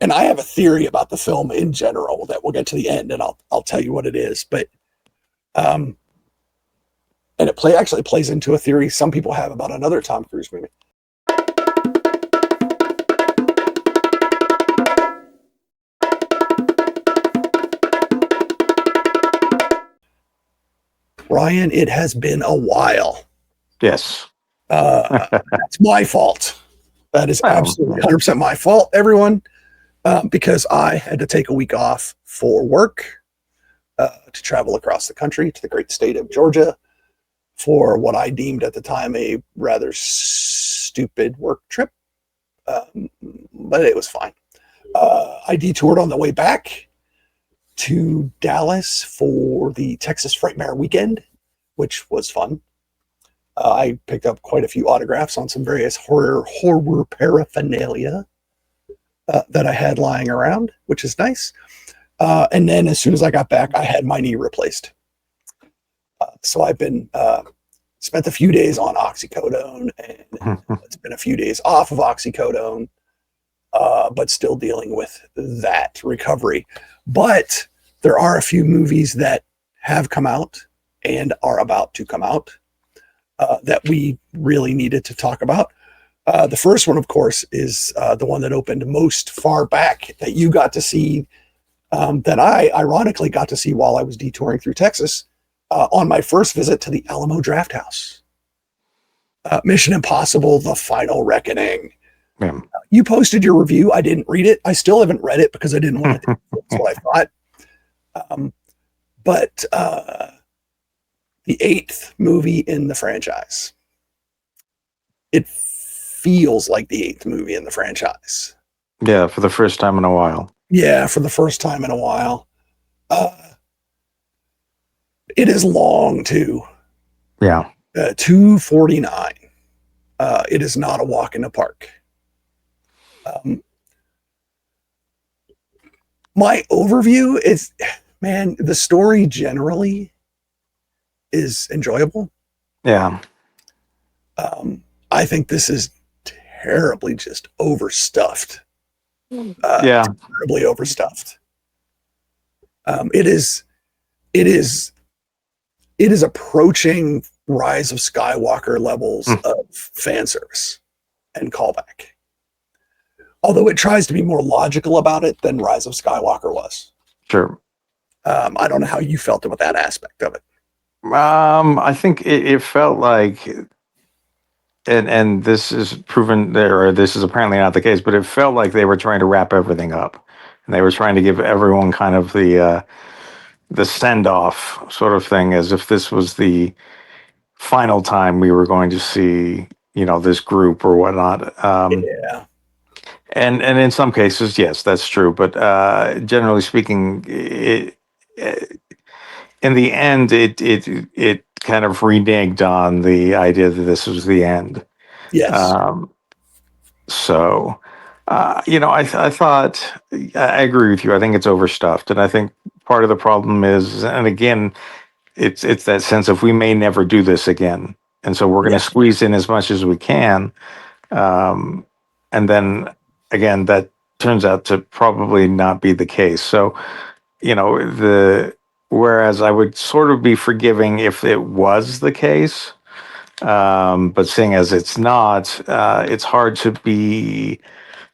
And I have a theory about the film in general that we'll get to the end, and I'll tell you what it is. But um, and it actually plays into a theory some people have about another Tom Cruise movie. Ryan, it has been a while. Yes. That's my fault. That is absolutely 100% my fault, everyone, because I had to take a week off for work to travel across the country to the great state of Georgia for what I deemed at the time a rather stupid work trip, but it was fine. I detoured on the way back to Dallas for the Texas Frightmare weekend, which was fun. I picked up quite a few autographs on some various horror paraphernalia that I had lying around, which is nice. And then as soon as I got back, I had my knee replaced. So I've been spent a few days on oxycodone, and it's been a few days off of oxycodone, but still dealing with that recovery. But there are a few movies that have come out and are about to come out that we really needed to talk about. The first one, of course, is the one that opened most far back that you got to see, that I ironically got to see while I was detouring through Texas on my first visit to the Alamo Drafthouse. Mission Impossible: The Final Reckoning. Yeah. You posted your review. I didn't read it. I still haven't read it because I didn't want to. That's what I thought. But the 8th movie in the franchise. It feels like the 8th movie in the franchise. Yeah, for the first time in a while. Yeah, for the first time in a while. It is long too. Yeah. 249. It is not a walk in the park. My overview is, man, the story generally is enjoyable. Yeah. I think this is terribly just overstuffed. Terribly overstuffed. It is approaching Rise of Skywalker levels of fan service and callback. Although it tries to be more logical about it than Rise of Skywalker was. Sure. I don't know how you felt about that aspect of it. I think it felt like, and this is proven there, or this is apparently not the case, but it felt like they were trying to wrap everything up, and they were trying to give everyone kind of the send off sort of thing, as if this was the final time we were going to see, this group or whatnot. Yeah. And in some cases, yes, that's true. But generally speaking, in the end, it kind of reneged on the idea that this was the end. Yes. So, I thought, I agree with you. I think it's overstuffed, and I think part of the problem is, and again, it's that sense of we may never do this again, and so we're going to squeeze in as much as we can, and then again, that turns out to probably not be the case. So, whereas I would sort of be forgiving if it was the case, but seeing as it's not, it's hard to be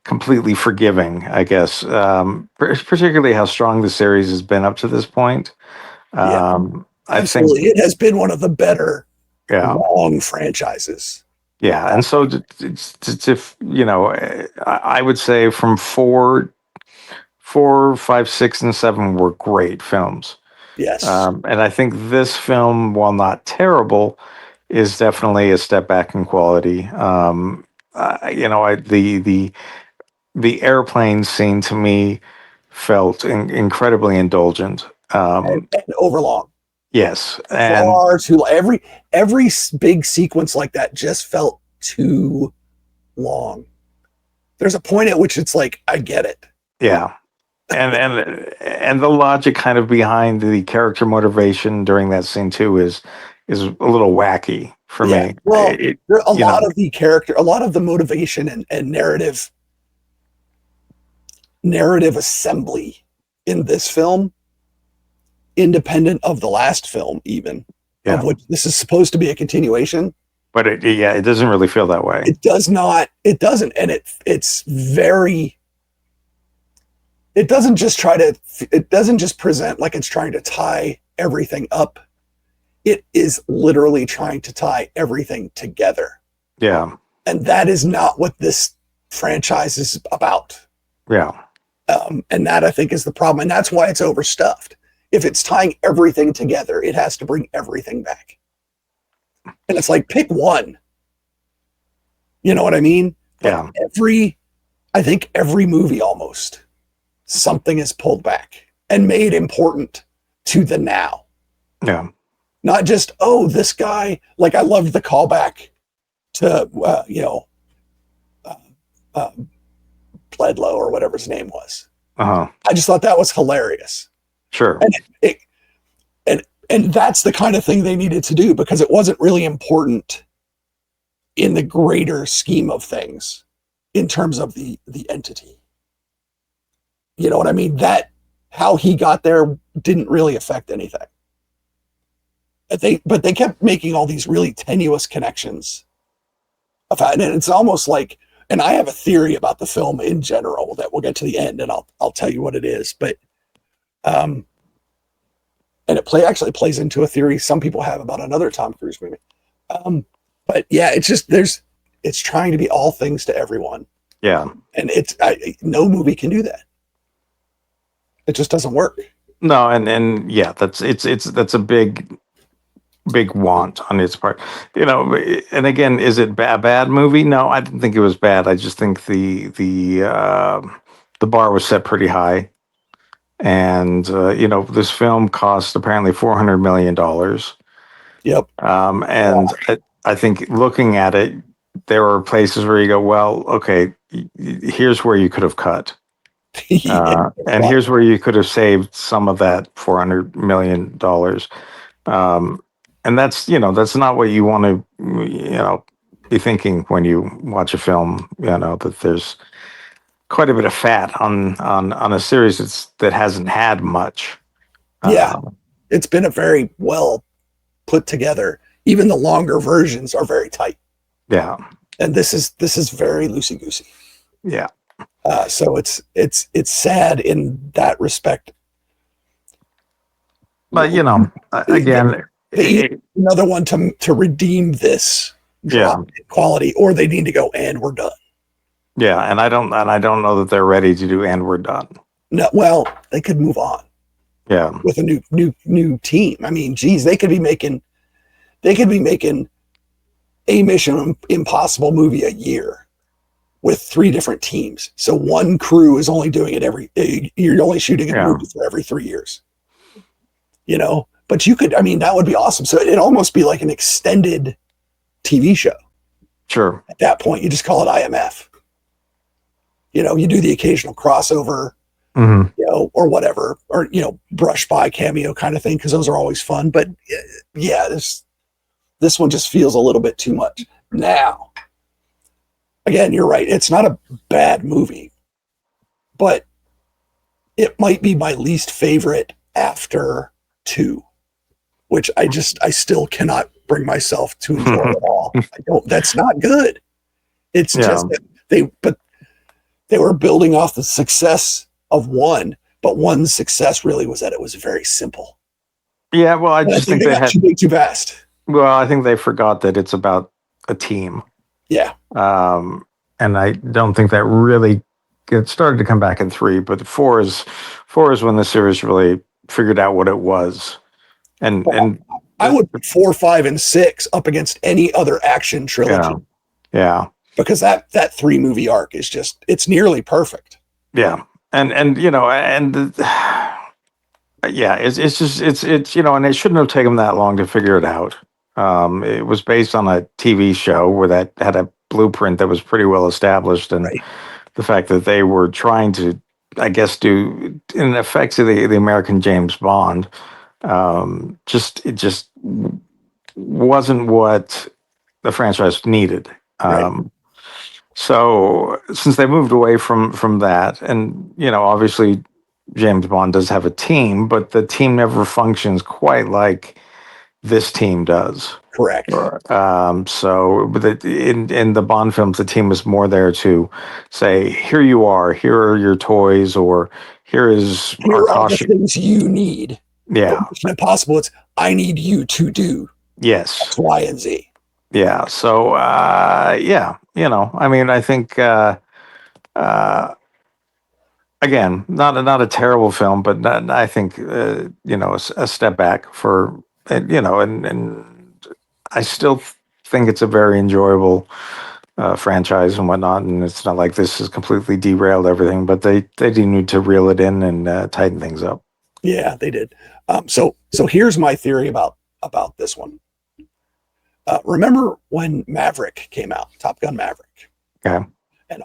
completely forgiving, I guess. Particularly how strong the series has been up to this point. Absolutely. It has been one of the better long franchises. Yeah, and so I would say from 4, 5, 6, and 7 were great films. Yes. And I think this film, while not terrible, is definitely a step back in quality. The airplane scene to me felt incredibly indulgent. And overlong. Yes, and far too long. Every big sequence like that just felt too long. There's a point at which it's like, I get it. Yeah. And the logic kind of behind the character motivation during that scene too is a little wacky for me. Well, a lot of the motivation and narrative narrative assembly in this film, independent of the last film, even Yeah. of which this is supposed to be a continuation. But it doesn't really feel that way. It does not. It doesn't, and it's very. It doesn't just try to. It doesn't just present like it's trying to tie everything up. It is literally trying to tie everything together. Yeah. And that is not what this franchise is about. Yeah. And that, I think, is the problem. And that's why it's overstuffed. If it's tying everything together, it has to bring everything back. And it's like, pick one. You know what I mean? Yeah. I think every movie almost, something is pulled back and made important to the now. Yeah. Not just, oh, this guy, like I loved the callback to, Pledlow or whatever his name was. Uh-huh. I just thought that was hilarious. Sure. And that's the kind of thing they needed to do, because it wasn't really important in the greater scheme of things in terms of the entity. You know what I mean? That how he got there didn't really affect anything. But they kept making all these really tenuous connections. And it's almost like, and I have a theory about the film in general that we'll get to the end, and I'll tell you what it is. But and it actually plays into a theory some people have about another Tom Cruise movie. But yeah, it's just it's trying to be all things to everyone. Yeah. And no movie can do that. It just doesn't work. No, and yeah, that's a big want on its part. And again, is it a bad movie? No, I didn't think it was bad. I just think the bar was set pretty high. And this film cost apparently $400 million. Yep. And I think looking at it, there were places where you go, well, okay, here's where you could have cut. And here's where you could have saved some of that $400 million. And that's not what you want to, be thinking when you watch a film, that there's quite a bit of fat on a series that hasn't had much. Yeah. It's been a very well put together. Even the longer versions are very tight. Yeah. And this is very loosey goosey. Yeah. So it's sad in that respect. But again, another one to redeem this drop in quality, or they need to go, and we're done. Yeah, and I don't know that they're ready to do, and we're done. No, well, they could move on. Yeah, with a new team. I mean, geez, they could be making a Mission Impossible movie a year with 3 different teams. So one crew is only doing it you're only shooting a movie for every 3 years. But you could, that would be awesome. So it'd almost be like an extended TV show. Sure. At that point, you just call it IMF. You do the occasional crossover, or whatever, or, brush by cameo kind of thing, because those are always fun. But yeah, this one just feels a little bit too much. Now, again, you're right. It's not a bad movie, but it might be my least favorite after 2, which I still cannot bring myself to enjoy at all. That's not good. It's just that they were building off the success of 1, but 1's success really was that it was very simple. Yeah, well, I just think they had too big, too fast. Well, I think they forgot that it's about a team. Yeah. And I don't think that really started to come back in 3, but 4 is when the series really figured out what it was. And I would put 4, 5, and 6 up against any other action trilogy. Yeah. Because that 3 movie arc is it's nearly perfect. Yeah. And it's and it shouldn't have taken them that long to figure it out. It was based on a TV show where that had a blueprint that was pretty well established, and the fact that they were trying to, I guess, do in effect the American James Bond, it just wasn't what the franchise needed. So since they moved away from that, and obviously James Bond does have a team, but the team never functions quite like this team does. Correct. So, but in the Bond films, the team is more there to say, "Here you are. Here are your toys," or "Here is our Here are the costume." things you need. For Yeah. Mission Impossible, it's I need you to do Yes. X, Y, and Z. Yeah. So, yeah. I mean, I think uh, again, not a terrible film, but I think a step back for and I still think it's a very enjoyable franchise and whatnot, and it's not like this has completely derailed everything, but they do need to reel it in and tighten things up. Yeah, they did. So here's my theory about this one. Remember when Maverick came out, Top Gun Maverick, Okay. and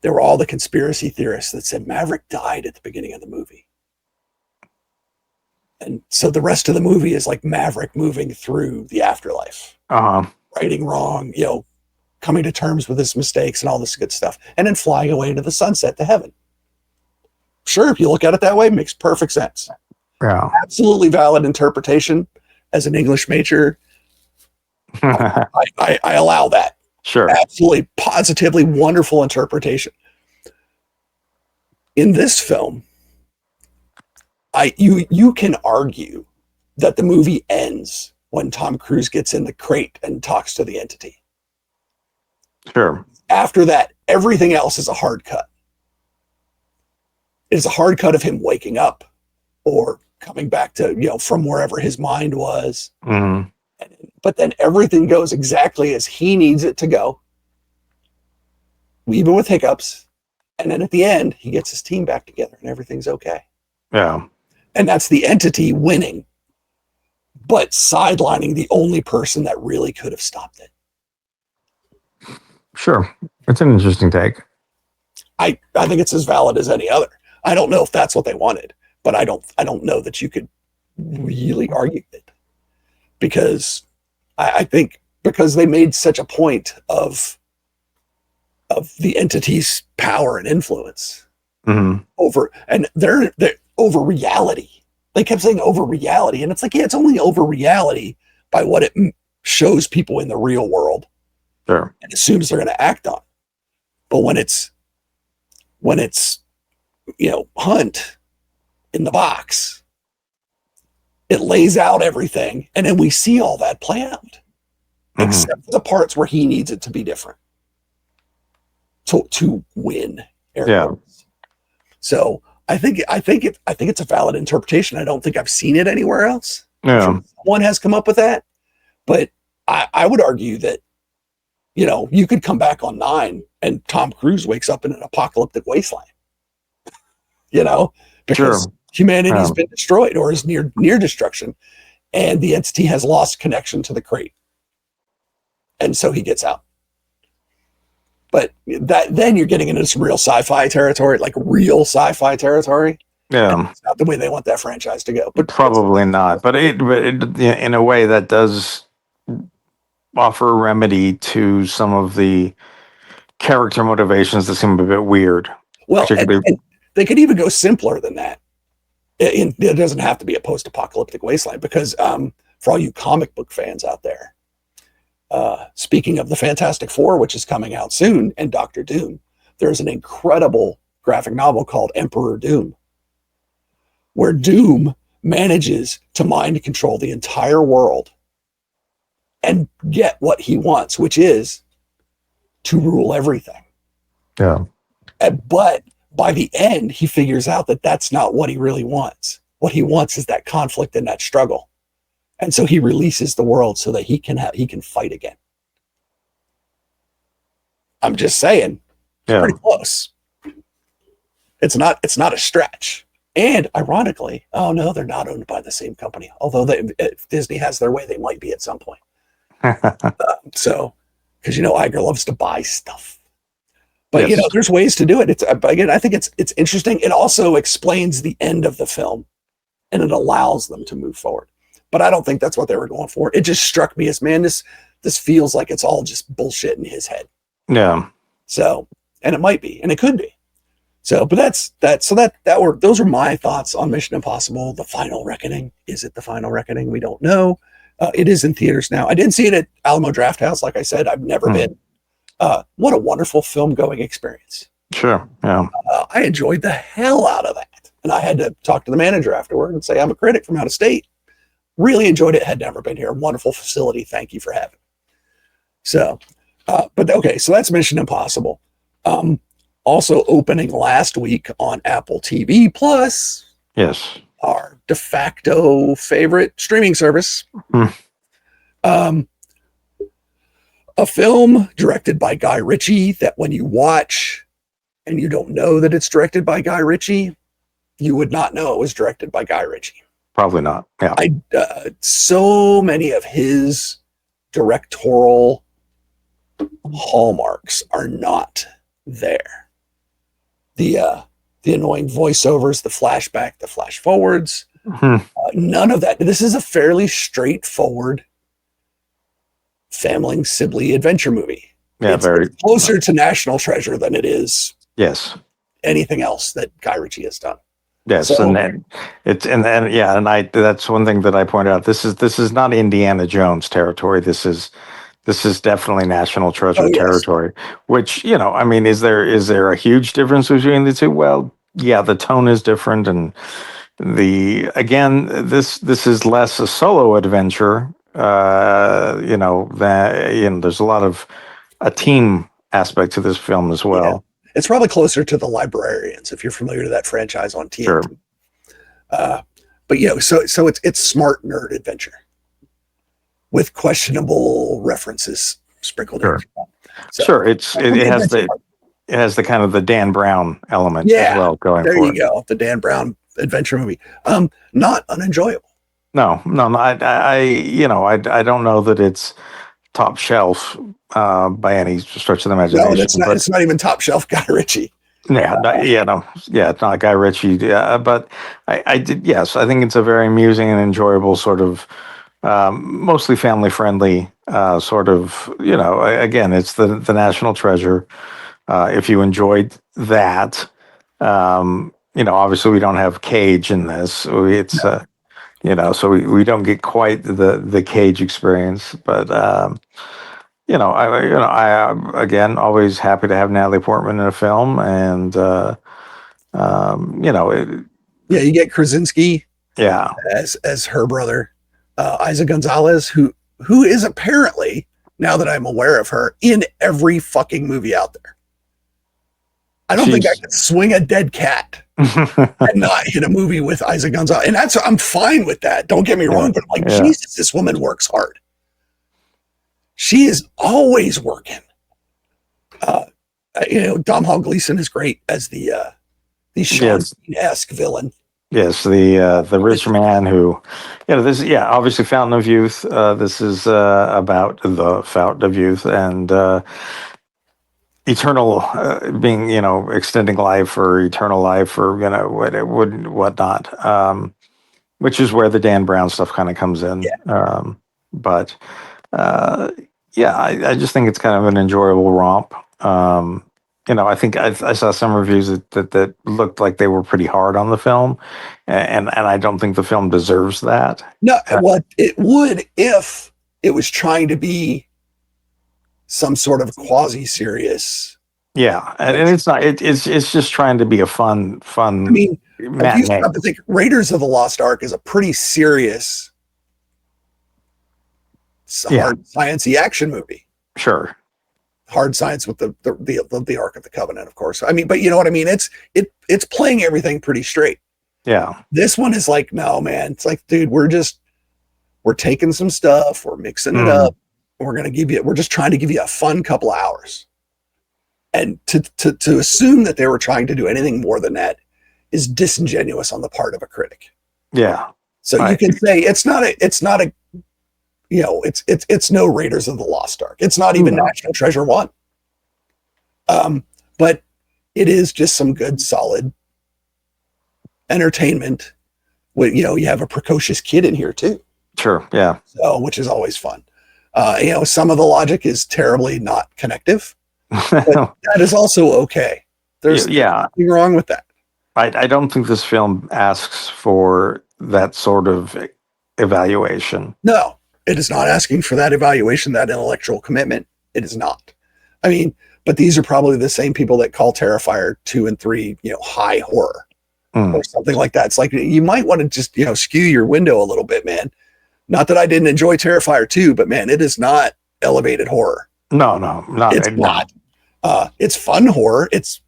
there were all the conspiracy theorists that said Maverick died at the beginning of the movie, and so the rest of the movie is like Maverick moving through the afterlife, Uh huh. righting wrong, coming to terms with his mistakes and all this good stuff, and then flying away into the sunset to heaven. Sure, if you look at it that way, it makes perfect sense. Yeah. Absolutely valid interpretation. As an English major, I allow that. Sure. Absolutely, positively wonderful interpretation. In this film, you can argue that the movie ends when Tom Cruise gets in the crate and talks to the entity. Sure. After that, everything else is a hard cut. It is a hard cut of him waking up or coming back to from wherever his mind was. Mm-hmm. But then everything goes exactly as he needs it to go, even with hiccups. And then at the end, he gets his team back together and everything's okay. Yeah. And that's the entity winning, but sidelining the only person that really could have stopped it. Sure. It's an interesting take. I think it's as valid as any other. I don't know if that's what they wanted, but I don't know that you could really argue it, because I think because they made such a point of the entity's power and influence over, and they're over reality. They kept saying over reality, and it's like, yeah, it's only over reality by what it shows people in the real world. Sure. And assumes they're going to act on. But when it's Hunt in the box, it lays out everything, and then we see all that play out, except for the parts where he needs it to be different to win. Yeah. So I think it's a valid interpretation. I don't think I've seen it anywhere else. Yeah. Someone has come up with that, but I would argue that you could come back on 9 and Tom Cruise wakes up in an apocalyptic wasteland. Because humanity's been destroyed or is near destruction, and the entity has lost connection to the crate, and so he gets out. But then you're getting into some real sci-fi territory, like real sci-fi territory. Yeah. It's not the way they want that franchise to go. But probably not. But it in a way that does offer a remedy to some of the character motivations that seem a bit weird. Well, and they could even go simpler than that. It doesn't have to be a post-apocalyptic wasteland, because for all you comic book fans out there, speaking of the Fantastic Four, which is coming out soon, and Doctor Doom, there's an incredible graphic novel called Emperor Doom, where Doom manages to mind control the entire world and get what he wants, which is to rule everything. Yeah. But by the end, he figures out that that's not what he really wants. What he wants is that conflict and that struggle. And so he releases the world so that he can fight again. I'm just saying, it's pretty close. It's not a stretch. And ironically, oh no, they're not owned by the same company. Although if Disney has their way, they might be at some point. So, because Iger loves to buy stuff. But yes. There's ways to do it. Again, I think it's interesting. It also explains the end of the film, and it allows them to move forward. But I don't think that's what they were going for. It just struck me as, man, this feels like it's all just bullshit in his head. Yeah. So, and it might be, and it could be. So, but those are my thoughts on Mission Impossible: The Final Reckoning. Is it The Final Reckoning? We don't know. It is in theaters now. I didn't see it at Alamo Drafthouse. Like I said, I've never been. What a wonderful film going experience. Sure. Yeah. I enjoyed the hell out of that. And I had to talk to the manager afterward and say, I'm a critic from out of state. Really enjoyed it. Had never been here. Wonderful facility. Thank you for having me. So, but okay, so that's Mission Impossible. Also opening last week on Apple TV Plus. Yes. Our de facto favorite streaming service. A film directed by Guy Ritchie that when you watch and you don't know that it's directed by Guy Ritchie, you would not know it was directed by Guy Ritchie. Probably not. Yeah. So many of his directorial hallmarks are not there. The annoying voiceovers, the flashback, the flash forwards, none of that. This is a fairly straightforward family Sibley adventure movie. Yeah, it's closer to National Treasure than it is anything else that Guy Ritchie has done. Yes, so, and then that's one thing that I point out. This is not Indiana Jones territory. This is definitely National Treasure territory. Which, I mean, is there a huge difference between the two? Well, yeah, the tone is different, and this is less a solo adventure. There's a lot of a team aspect to this film as well. Yeah. It's probably closer to The Librarians, if you're familiar to that franchise on TNT. Sure. But so it's smart nerd adventure with questionable references sprinkled in. So, sure, it has the kind of the Dan Brown element as well going. There you go, the Dan Brown adventure movie. Not unenjoyable. No. I don't know that it's top shelf by any stretch of the imagination. No, it's not even top shelf Guy Ritchie. It's not Guy Ritchie. But I think it's a very amusing and enjoyable sort of, mostly family friendly sort of. Again, it's the National Treasure. If you enjoyed that, obviously we don't have Cage in this. It's so we don't get quite the Cage experience, but. I again always happy to have Natalie Portman in a film, and you get Krasinski, as her brother, Isa Gonzalez, who is apparently, now that I'm aware of her, in every fucking movie out there. I don't think I could swing a dead cat and not hit a movie with Isa Gonzalez, and I'm fine with that. Don't get me wrong, but I'm like, Jesus, this woman works hard. She is always working. Domhnall Gleeson is great as the Sean Bean-esque villain. Yes, the rich man who, obviously Fountain of Youth. This is about the Fountain of Youth and eternal being, extending life or eternal life or whatnot. Which is where the Dan Brown stuff kind of comes in. But. I just think it's kind of an enjoyable romp. I think I saw some reviews that looked like they were pretty hard on the film, and I don't think the film deserves that. No, it would if it was trying to be some sort of quasi-serious. Yeah, and it's not. It's just trying to be a fun. I mean, if you stop to think, Raiders of the Lost Ark is a pretty serious. Hard science-y action movie. Sure. Hard science with the Ark of the Covenant, of course. I mean, but you know what I mean? It's playing everything pretty straight. Yeah. This one is like, no, man. It's like, dude, we're taking some stuff, we're mixing it up, and we're just trying to give you a fun couple of hours. And to assume that they were trying to do anything more than that is disingenuous on the part of a critic. Yeah. So you can say it's not a it's no Raiders of the Lost Ark. It's not even National Treasure 1. But it is just some good, solid entertainment. You have a precocious kid in here too. Sure, yeah. So, which is always fun. Some of the logic is terribly not connective. But that is also okay. There's Yeah, nothing wrong with that. I don't think this film asks for that sort of evaluation. No, it is not asking for that evaluation, that intellectual commitment. It is not. I mean, but these are probably the same people that call Terrifier 2 and 3, high horror or something like that. It's like you might want to just, skew your window a little bit, man. Not that I didn't enjoy Terrifier 2, but man, it is not elevated horror. No, It's not. It's fun horror. It's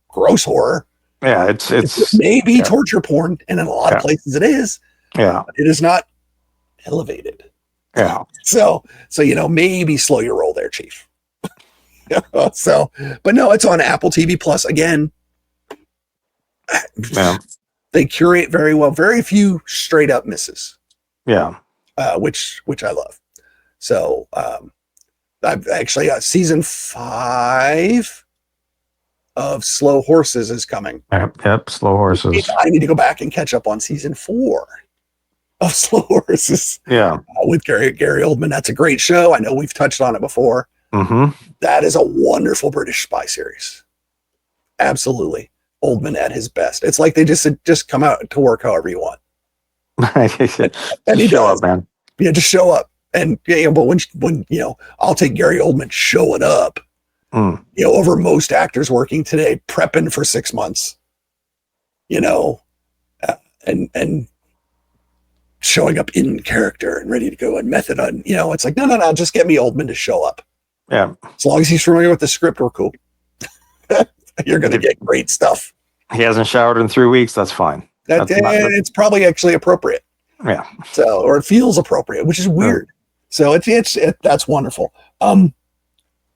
gross horror. Yeah, it's maybe torture porn, and in a lot of places it is. Yeah, it is not elevated. Yeah. So maybe slow your roll there, Chief. So, but no, it's on Apple TV Plus again. Yeah. They curate very well. Very few straight up misses. Yeah. Which I love. So I've actually season 5 of Slow Horses is coming. Yep. Slow Horses. I need to go back and catch up on season 4 of Slow Horses. Yeah. With Gary Oldman. That's a great show. I know we've touched on it before. Mm-hmm. That is a wonderful British spy series. Absolutely. Oldman at his best. It's like they just come out to work however you want. And he show up, man. Yeah, just show up. And but when I'll take Gary Oldman showing up. Over most actors working today, prepping for 6 months. And showing up in character and ready to go and method on. It's like no, just get me Oldman to show up. Yeah. As long as he's familiar with the script, we're cool. You're going to get great stuff. He hasn't showered in 3 weeks. That's fine. It's probably actually appropriate. Yeah. So, or it feels appropriate, which is weird. So that's wonderful.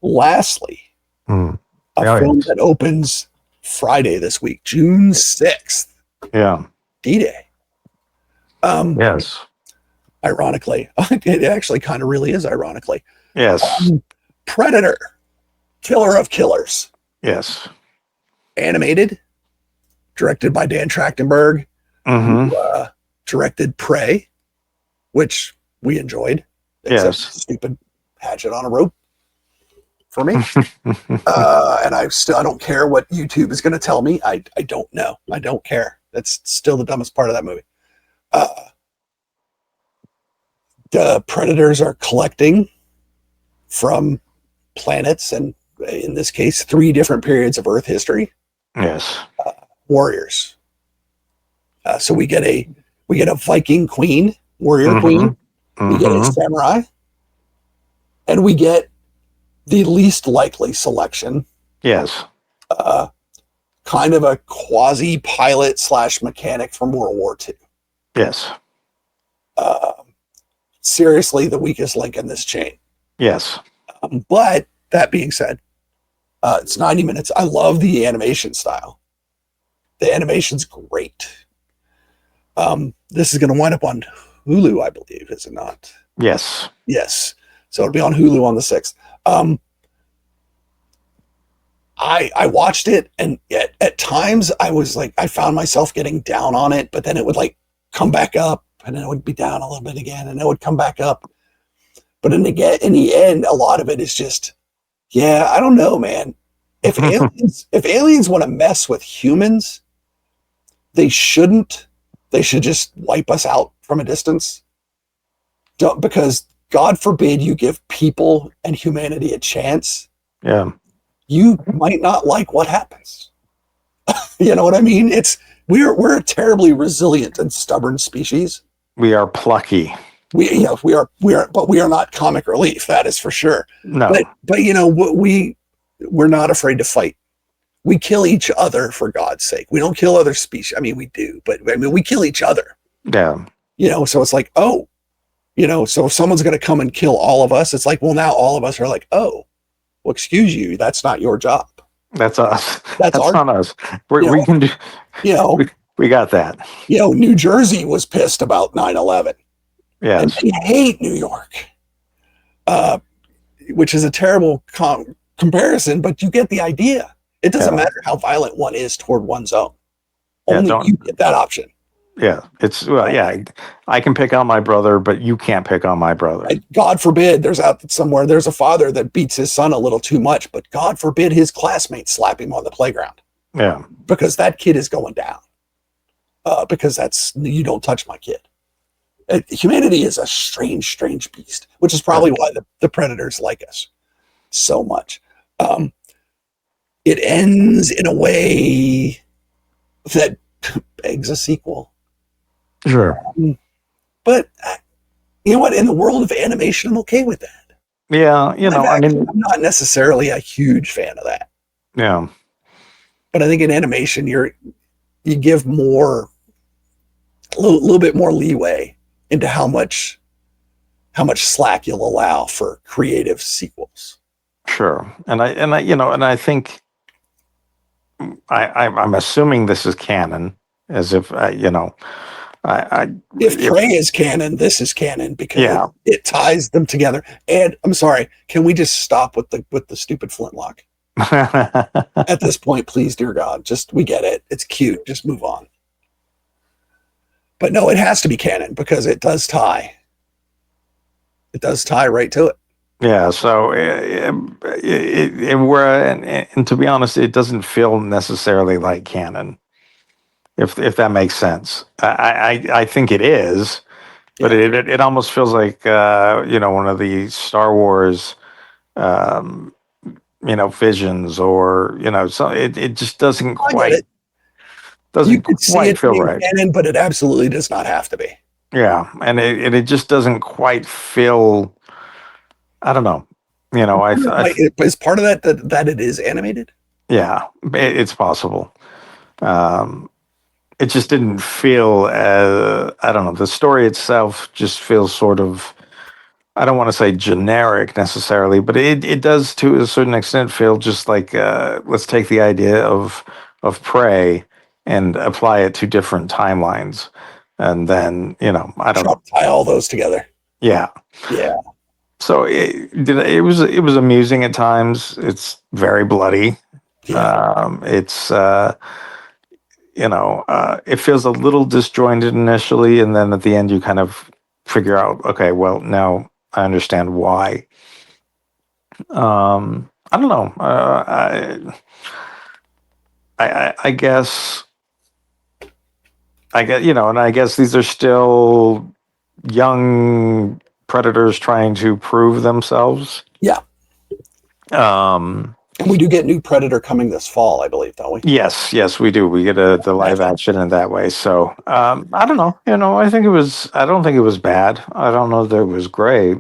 Lastly, a film that opens Friday this week, June 6th. Yeah. D-Day. Yes. Ironically, it actually kind of really is ironically. Yes. Predator, Killer of Killers. Yes. Animated, directed by Dan Trachtenberg, who directed Prey, which we enjoyed. Yes. Stupid hatchet on a rope for me. And I don't care what YouTube is going to tell me. I don't know. I don't care. That's still the dumbest part of that movie. The predators are collecting from planets, and in this case, 3 different periods of Earth history. Yes. Warriors. So we get a Viking queen, warrior queen. We get a samurai, and we get the least likely selection. Yes. Kind of a quasi pilot / mechanic from World War II. Yes. Seriously, the weakest link in this chain. Yes. But that being said, it's 90 minutes. I love the animation style. The animation's great. This is going to wind up on Hulu, I believe, is it not? Yes. Yes. So it'll be on Hulu on the 6th. I watched it, and at times I was like, I found myself getting down on it, but then it would like come back up, and then it would be down a little bit again, and it would come back up. But in the end, a lot of it is just, I don't know, man. If aliens want to mess with humans, they shouldn't. They should just wipe us out from a distance. Because God forbid you give people and humanity a chance. Yeah. You might not like what happens. You know what I mean? We're a terribly resilient and stubborn species. We are plucky. We are, but we are not comic relief. That is for sure. No. But we're not afraid to fight. We kill each other for God's sake. We don't kill other species. I mean, we do, but we kill each other. Yeah. So it's like, so if someone's going to come and kill all of us, it's like, well, now all of us are like, oh, well, excuse you. That's not your job. That's us. That's not us. We can do, we got that. New Jersey was pissed about 9/11. Yes. And they hate New York, which is a terrible comparison, but you get the idea. It doesn't matter how violent one is toward one's own. Only you get that option. Yeah, it's well, yeah. I can pick on my brother, but you can't pick on my brother. God forbid there's out somewhere there's a father that beats his son a little too much, but God forbid his classmates slap him on the playground Yeah, because that kid is going down. Because that's you don't touch my kid. Humanity is a strange, strange beast, which is probably why the predators like us so much. Um, it ends in a way that begs a sequel. sure. But you know what? In the world of animation, I'm okay with that. Yeah, Live I action, mean, I'm not necessarily a huge fan of that. yeah, But I think in animation, you give more little bit more leeway into how much slack you'll allow for creative sequels. sure. And I think I'm assuming this is canon, as if I If if Prey is canon, this is canon because yeah. it ties them together. And I'm sorry, can we just stop with the stupid flintlock at this point, please, dear God? Just we get it. It's cute. Just move on. But no, it has to be canon because it does tie. It does tie right to it. Yeah, so and to be honest, it doesn't feel necessarily like canon, if that makes sense. I think it is, but Yeah. it almost feels like one of the Star Wars um, visions, or so it just I get it. You doesn't could see quite it feel being right. canon, but it absolutely does not have to be. Yeah, and it just doesn't quite feel. I don't know. Is part of that it is animated? Yeah, it's possible. Um, it just didn't feel I don't know. The story itself just feels sort of, I don't want to say generic necessarily, but it does to a certain extent feel just like let's take the idea of Prey and apply it to different timelines, and then I don't Try know. to tie all those together. Yeah. Yeah. So it was amusing at times. It's very bloody. Yeah. It's it feels a little disjointed initially, and then at the end you kind of figure out, okay, well, now I understand why. I don't know. I guess and I guess these are still young predators trying to prove themselves. Yeah. Um, And we do get new Predator coming this fall, I believe, don't we? yes, we do. We get the live action in that way. So I don't know. I don't think it was bad. I don't know that it was great.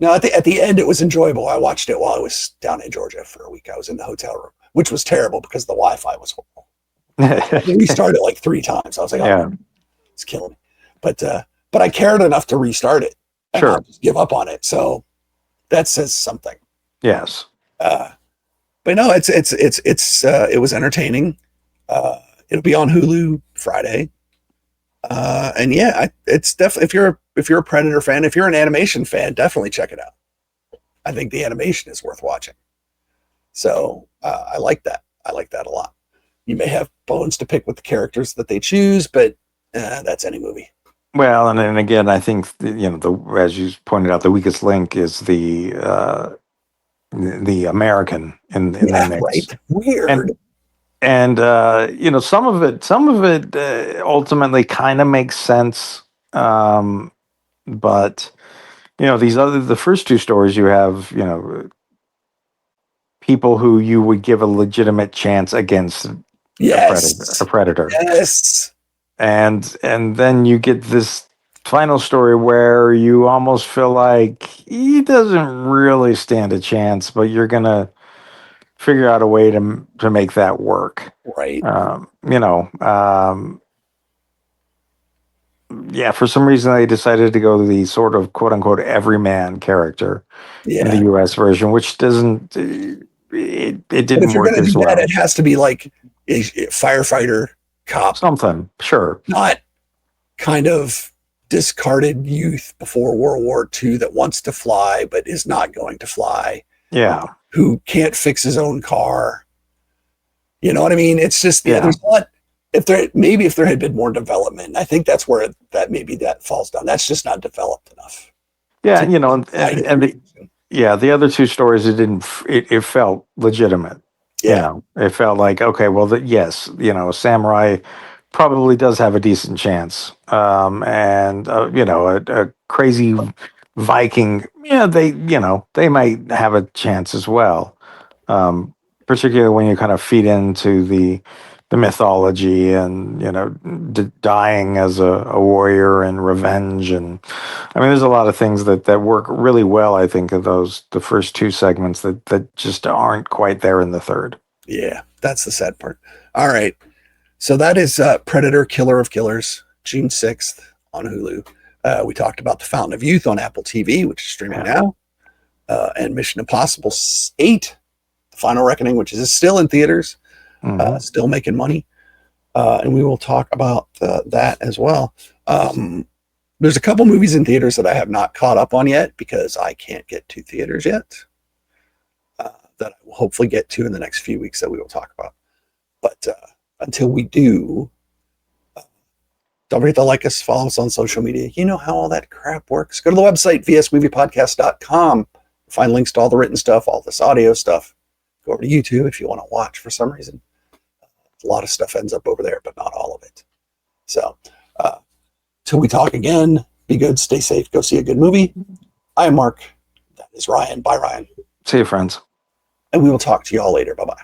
No, at the end it was enjoyable. I watched it while I was down in Georgia for a week. I was in the hotel room, which was terrible because the Wi-Fi was horrible. We restarted it like 3 times. I was like, oh, Yeah, it's killing me. But I cared enough to restart it and sure. not just give up on it. So that says something. Yes. Uh, but no, it was entertaining. It'll be on Hulu Friday. And yeah, it's definitely if you're a Predator fan, if you're an animation fan, definitely check it out. I think the animation is worth watching. So I like that. I like that a lot. You may have bones to pick with the characters that they choose, but that's any movie. Well, and then again, I think as you pointed out, the weakest link is the American in the Yeah, mix, right. Weird. and some of it ultimately kind of makes sense, but the first two stories you have people who you would give a legitimate chance against a Yes. predator, Yes. and then you get this final story where you almost feel like he doesn't really stand a chance, but you're gonna figure out a way to make that work. Right. Yeah, for some reason they decided to go to the sort of quote unquote everyman character in the Yeah. US version, which doesn't it But if didn't you're work gonna do as that, well. it has to be like a firefighter cop, Something, sure. not kind of discarded youth before World War II that wants to fly but is not going to fly, Yeah. who can't fix his own car. You know what I mean? It's just Yeah. there's not if there had been more development, I think that's where that falls down. That's just not developed enough. Yeah, To you know, and the other two stories, it felt legitimate. You yeah, know, it felt like, okay, well, yes, you know, Samurai probably does have a decent chance. And you know, a crazy Viking, yeah, they might have a chance as well. Um, Particularly when you kind of feed into the mythology and, you know, dying as a warrior and revenge. And I mean, there's a lot of things that work really well, I think, of the first two segments that just aren't quite there in the third. yeah, that's the sad part. All right, so that is Predator: Killer of Killers, June 6th on Hulu. We talked about The Fountain of Youth on Apple TV, which is streaming Yeah. now, and Mission Impossible 8, The Final Reckoning, which is still in theaters, still making money. And we will talk about that as well. There's a couple movies in theaters that I have not caught up on yet because I can't get to theaters yet. That I will hopefully get to in the next few weeks that we will talk about. But until we do, don't forget to like us, follow us on social media. You know how all that crap works. Go to the website, vsmoviepodcast.com. Find links to all the written stuff, all this audio stuff. Go over to YouTube if you want to watch for some reason. A lot of stuff ends up over there, but not all of it. So, till we talk again, be good, stay safe, go see a good movie. I am Mark. That is Ryan. Bye, Ryan. See you, friends. And we will talk to you all later. Bye-bye.